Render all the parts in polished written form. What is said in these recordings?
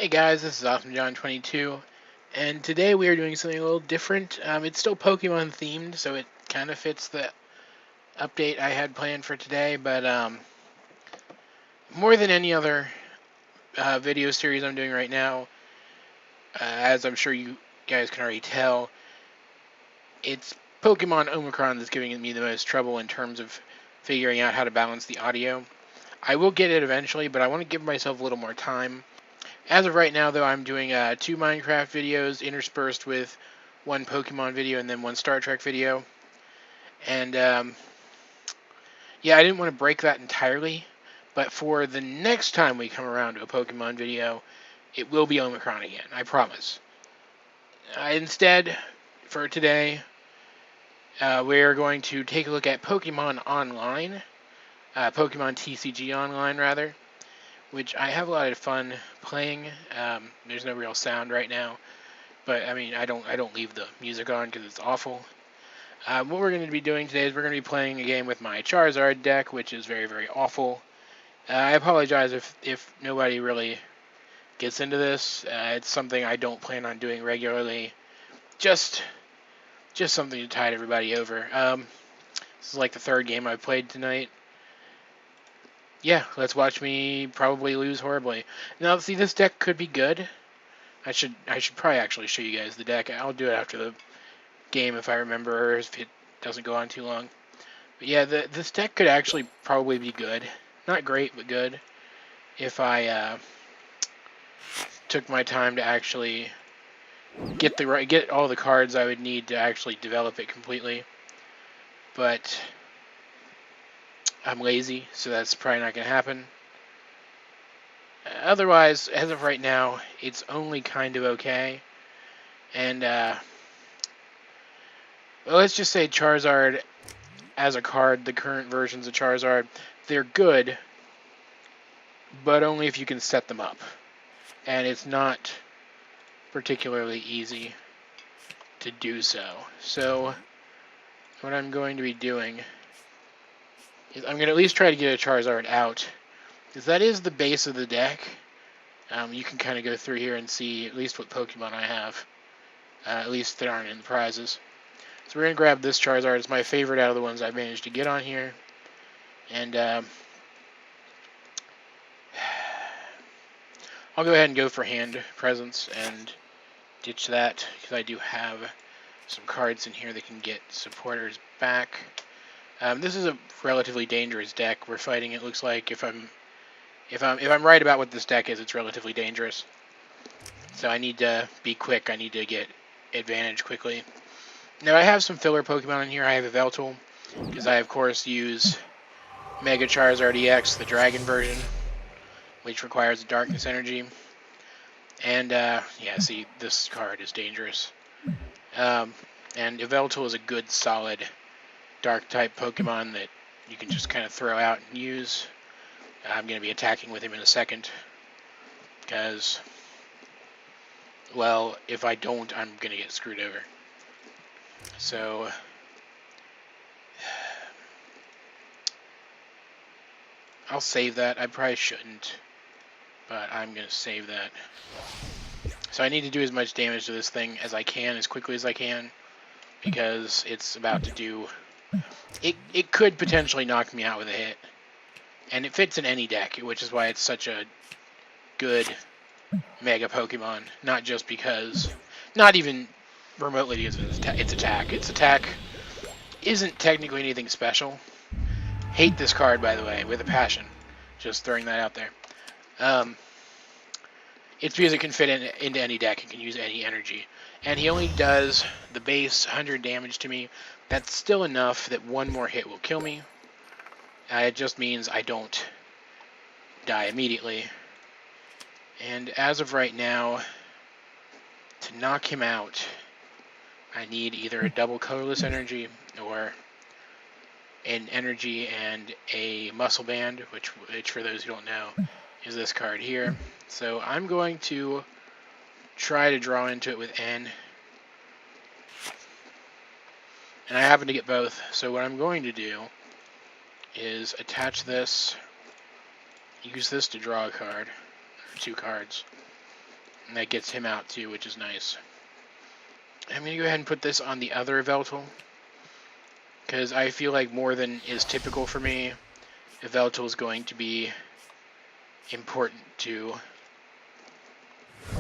Hey guys, this is AwesomeJohn 22, and today we are doing something a little different. It's still Pokemon themed, so it kind of fits the update I had planned for today, but more than any other video series I'm doing right now, as I'm sure you guys can already tell, it's Pokemon Omicron that's giving me the most trouble in terms of figuring out how to balance the audio. I will get it eventually, but I want to give myself a little more time. As of right now, though, I'm doing 2 Minecraft videos interspersed with 1 Pokemon video and then 1 Star Trek video. And, yeah, I didn't want to break that entirely, but for the next time we come around to a Pokemon video, it will be Omicron again, I promise. Instead, for today, we are going to take a look at Pokemon Online, Pokemon TCG Online, rather, which I have a lot of fun playing. There's no real sound right now, but I mean, I don't leave the music on because it's awful. What we're going to be doing today is we're going to be playing a game with my Charizard deck, which is very, very awful. I apologize if nobody really gets into this. It's something I don't plan on doing regularly. Just something to tide everybody over. This is like the 3rd game I've played tonight. Yeah, let's watch me probably lose horribly. Now, see, this deck could be good. I should probably actually show you guys the deck. I'll do it after the game if I remember, or if it doesn't go on too long. But yeah, this deck could actually probably be good. Not great, but good. If I took my time to actually get all the cards I would need to actually develop it completely. But I'm lazy, so that's probably not going to happen. Otherwise, as of right now, it's only kind of okay. And, well, let's just say Charizard, as a card, the current versions of Charizard, they're good, but only if you can set them up. And it's not particularly easy to do so. So, what I'm going to be doing is I'm going to at least try to get a Charizard out, because that is the base of the deck. You can kind of go through here and see at least what Pokemon I have, at least that aren't in the prizes. So we're going to grab this Charizard. It's my favorite out of the ones I've managed to get on here. And I'll go ahead and go for hand presence and ditch that, because I do have some cards in here that can get supporters back. This is a relatively dangerous deck we're fighting. It looks like if I'm right about what this deck is, it's relatively dangerous. So I need to be quick. I need to get advantage quickly. Now I have some filler Pokemon in here. I have a Veltal, because I of course use Mega Charizard EX, the Dragon version, which requires a Darkness Energy. And yeah, see, this card is dangerous. And Yveltal is a good, solid Dark-type Pokemon that you can just kind of throw out and use. I'm going to be attacking with him in a second, because, well, if I don't, I'm going to get screwed over. So, I'll save that. I probably shouldn't, but I'm going to save that. So I need to do as much damage to this thing as I can, as quickly as I can, because it's about to do... It could potentially knock me out with a hit. And it fits in any deck, which is why it's such a good Mega Pokemon. Not just because... Not even remotely because of its attack. Its attack isn't technically anything special. Hate this card, by the way, with a passion. Just throwing that out there. It's because it can fit into any deck and can use any energy. And he only does the base 100 damage to me. That's still enough that 1 more hit will kill me. It just means I don't die immediately. And as of right now, to knock him out, I need either a double colorless energy or an energy and a muscle band, which for those who don't know, is this card here. So I'm going to try to draw into it with N. And I happen to get both. So what I'm going to do is attach this, use this to draw a card, or 2 cards, And that gets him out too, which is nice. I'm going to go ahead and put this on the other Yveltal, because I feel like more than is typical for me, Yveltal is going to be important to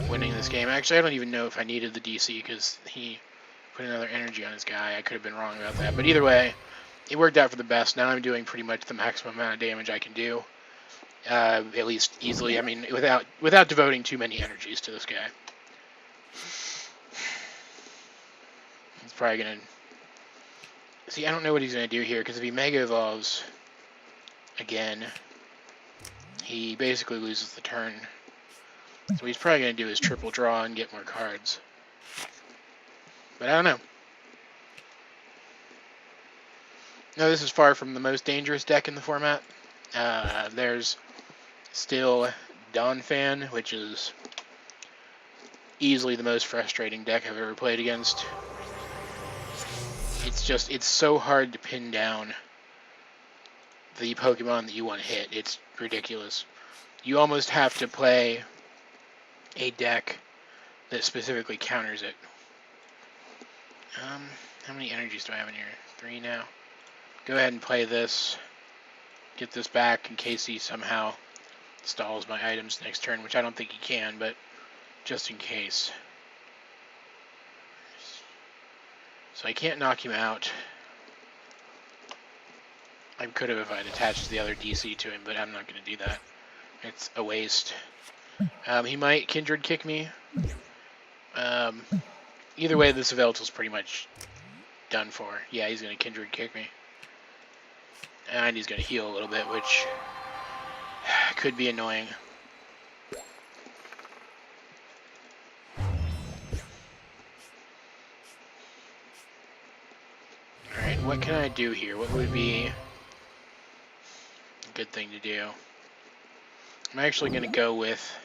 winning this game. Actually, I don't even know if I needed the DC, because he put another energy on his guy. I could have been wrong about that. But either way, it worked out for the best. Now I'm doing pretty much the maximum amount of damage I can do. At least easily. I mean, without devoting too many energies to this guy. He's probably going to... See, I don't know what he's going to do here, because if he Mega Evolves again, he basically loses the turn. So what he's probably going to do is triple draw and get more cards. But I don't know. No, this is far from the most dangerous deck in the format. There's still Donphan, which is easily the most frustrating deck I've ever played against. It's so hard to pin down the Pokemon that you want to hit. It's ridiculous. You almost have to play a deck that specifically counters it. How many energies do I have in here? 3 now. Go ahead and play this. Get this back in case he somehow stalls my items next turn, which I don't think he can, but just in case. So I can't knock him out. I could have if I'd attached the other DC to him, but I'm not going to do that. It's a waste. He might Kindred kick me. Either way, this Yveltal's pretty much done for. Yeah, he's going to Kindred kick me. And he's going to heal a little bit, which could be annoying. Alright, what can I do here? What would be a good thing to do? I'm actually going to go with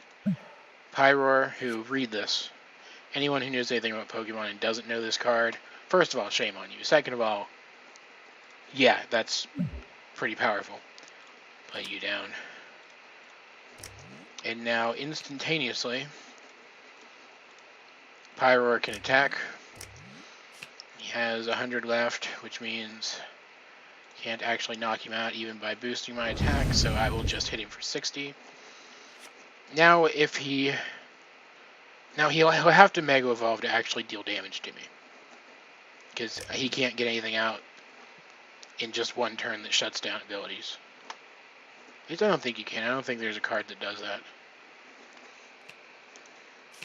Pyroar, who, read this. Anyone who knows anything about Pokemon and doesn't know this card, first of all, shame on you. Second of all, yeah, that's pretty powerful. Play you down. And now, instantaneously, Pyroar can attack. He has 100 left, which means can't actually knock him out even by boosting my attack, so I will just hit him for 60. Now, if he... Now, he'll have to Mega Evolve to actually deal damage to me. Because he can't get anything out in just one turn that shuts down abilities. At least I don't think he can. I don't think there's a card that does that.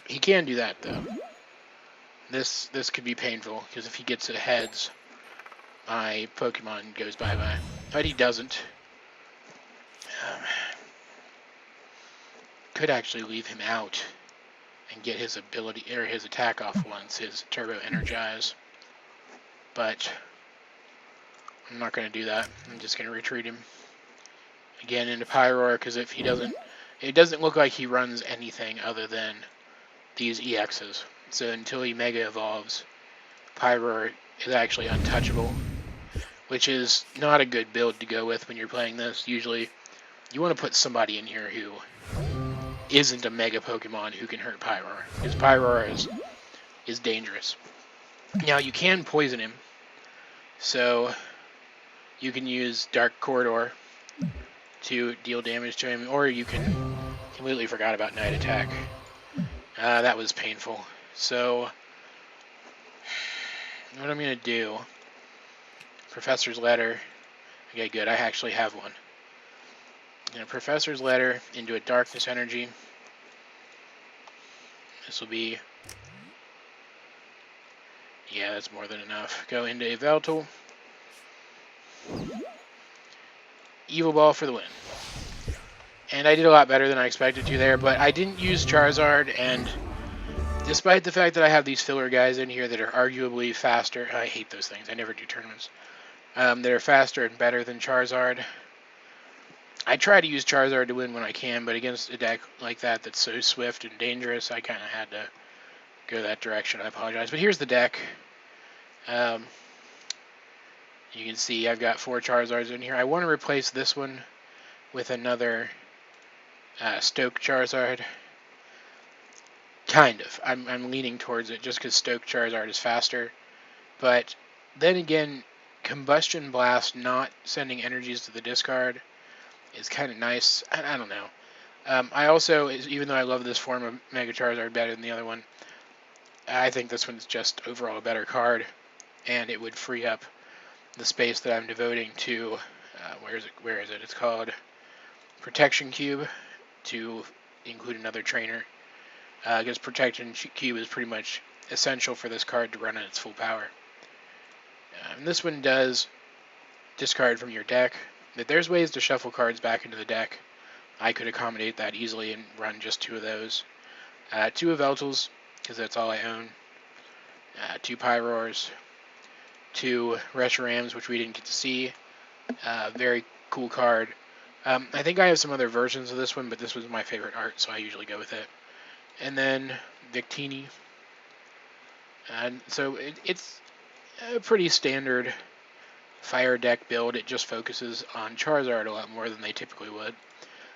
He can do that, though. This could be painful, because if he gets to heads, my Pokemon goes bye-bye. But he doesn't. Could actually leave him out and get his ability, or his attack off once, his Turbo Energize. But I'm not going to do that. I'm just going to retreat him again into Pyroar, because if he doesn't, it doesn't look like he runs anything other than these EXs. So until he Mega Evolves, Pyroar is actually untouchable, which is not a good build to go with when you're playing this. Usually, you want to put somebody in here who isn't a Mega Pokemon who can hurt Pyroar, because Pyroar is dangerous. Now, you can poison him, so you can use Dark Corridor to deal damage to him, or you can completely forgot about Night Attack. That was painful. So, what I'm going to do, Professor's Letter. Okay, good, I actually have one. Professor's Letter into a Darkness Energy. This will be... Yeah, that's more than enough. Go into Yveltal. Evil Ball for the win. And I did a lot better than I expected to there, but I didn't use Charizard, and despite the fact that I have these filler guys in here that are arguably faster... I hate those things. I never do tournaments. That are faster and better than Charizard. I try to use Charizard to win when I can, but against a deck like that that's so swift and dangerous, I kind of had to go that direction. I apologize. But here's the deck. You can see I've got 4 Charizards in here. I want to replace this one with another Stoke Charizard. Kind of. I'm leaning towards it just because Stoke Charizard is faster. But then again, Combustion Blast not sending energies to the discard is kind of nice. I don't know. I also, even though I love this form of Mega Charizard better than the other one, I think this one's just overall a better card, and it would free up the space that I'm devoting to, where is it? It's called Protection Cube, to include another trainer. Because Protection Cube is pretty much essential for this card to run at its full power. And this one does discard from your deck. There's ways to shuffle cards back into the deck. I could accommodate that easily and run just 2 of those. 2 Yveltals, because that's all I own. 2 Pyroars. 2 Reshurams, which we didn't get to see. Very cool card. I think I have some other versions of this one, but this was my favorite art, so I usually go with it. And then Victini. And so it's a pretty standard fire deck build. It just focuses on Charizard a lot more than they typically would.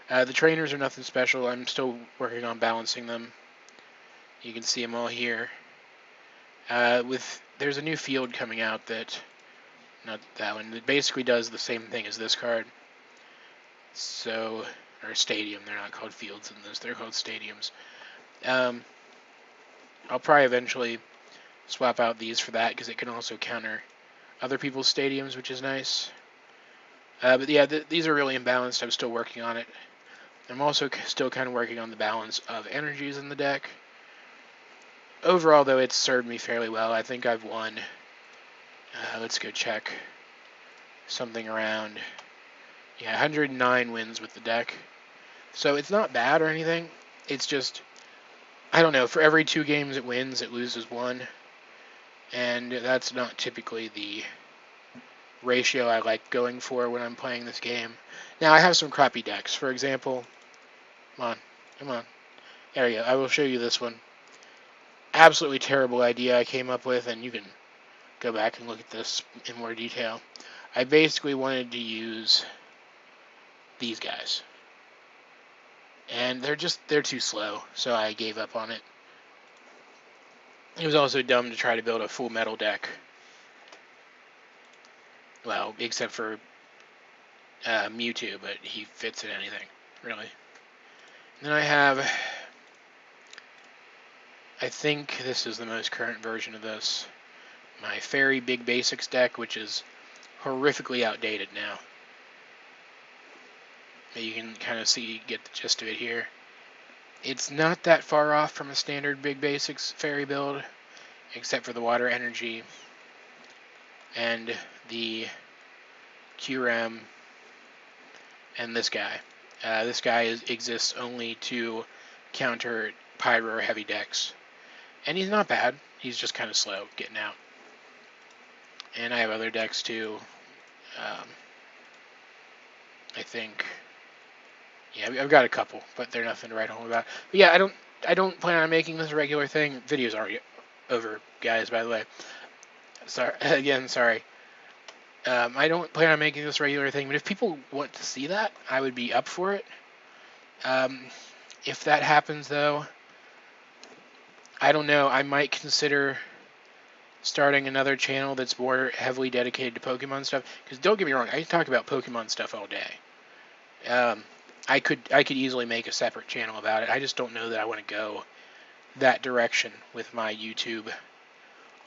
The trainers are nothing special. I'm still working on balancing them. You can see them all here. There's a new field coming out not that one, that basically does the same thing as this card. So, or stadium, they're not called fields in this, they're called stadiums. I'll probably eventually swap out these for that, because it can also counter other people's stadiums, which is nice. But yeah, these are really imbalanced. I'm still working on it. I'm also still kind of working on the balance of energies in the deck. Overall, though, it's served me fairly well. I think I've won, let's go check, something around, 109 wins with the deck. So it's not bad or anything. It's just, I don't know, for every 2 games it wins, it loses 1. And that's not typically the ratio I like going for when I'm playing this game. Now, I have some crappy decks. For example, come on. There we go. I will show you this one. Absolutely terrible idea I came up with, and you can go back and look at this in more detail. I basically wanted to use these guys. And they're too slow, so I gave up on it. It was also dumb to try to build a full metal deck. Well, except for Mewtwo, but he fits in anything, really. And then I have, I think this is the most current version of this, my Fairy Big Basics deck, which is horrifically outdated now. You can kind of get the gist of it here. It's not that far off from a standard Big Basics Fairy build, except for the water energy and the QRAM and this guy. This guy exists only to counter Pyro or heavy decks. And he's not bad. He's just kind of slow getting out. And I have other decks too. I think, I've got a couple, but they're nothing to write home about. But yeah, I don't plan on making this a regular thing. Video's already over, guys, by the way. Sorry. I don't plan on making this a regular thing, but if people want to see that, I would be up for it. If that happens, though, I don't know. I might consider starting another channel that's more heavily dedicated to Pokemon stuff. Because don't get me wrong, I can talk about Pokemon stuff all day. I could easily make a separate channel about it. I just don't know that I want to go that direction with my YouTube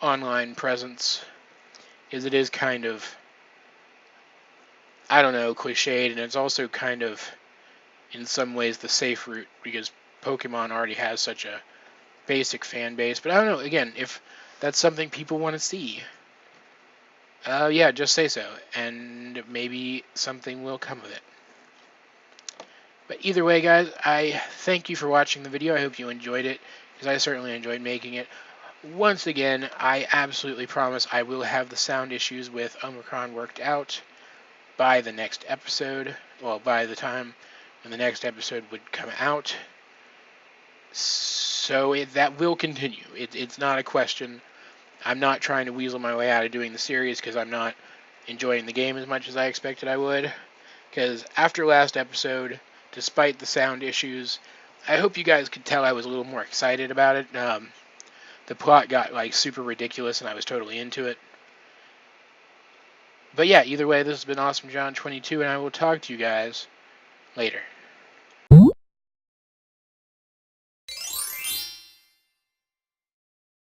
online presence, because it is kind of, I don't know, cliched, and it's also kind of, in some ways, the safe route, because Pokemon already has such a basic fan base. But I don't know, again, if that's something people want to see, just say so, and maybe something will come of it. But either way, guys, I thank you for watching the video. I hope you enjoyed it, because I certainly enjoyed making it. Once again, I absolutely promise I will have the sound issues with Omicron worked out by the next episode. Well, by the time when the next episode would come out. So that will continue. It's not a question. I'm not trying to weasel my way out of doing the series because I'm not enjoying the game as much as I expected I would. Because after last episode, despite the sound issues, I hope you guys could tell I was a little more excited about it. The plot got like super ridiculous, and I was totally into it. But yeah, either way, this has been Awesome John 22, and I will talk to you guys later.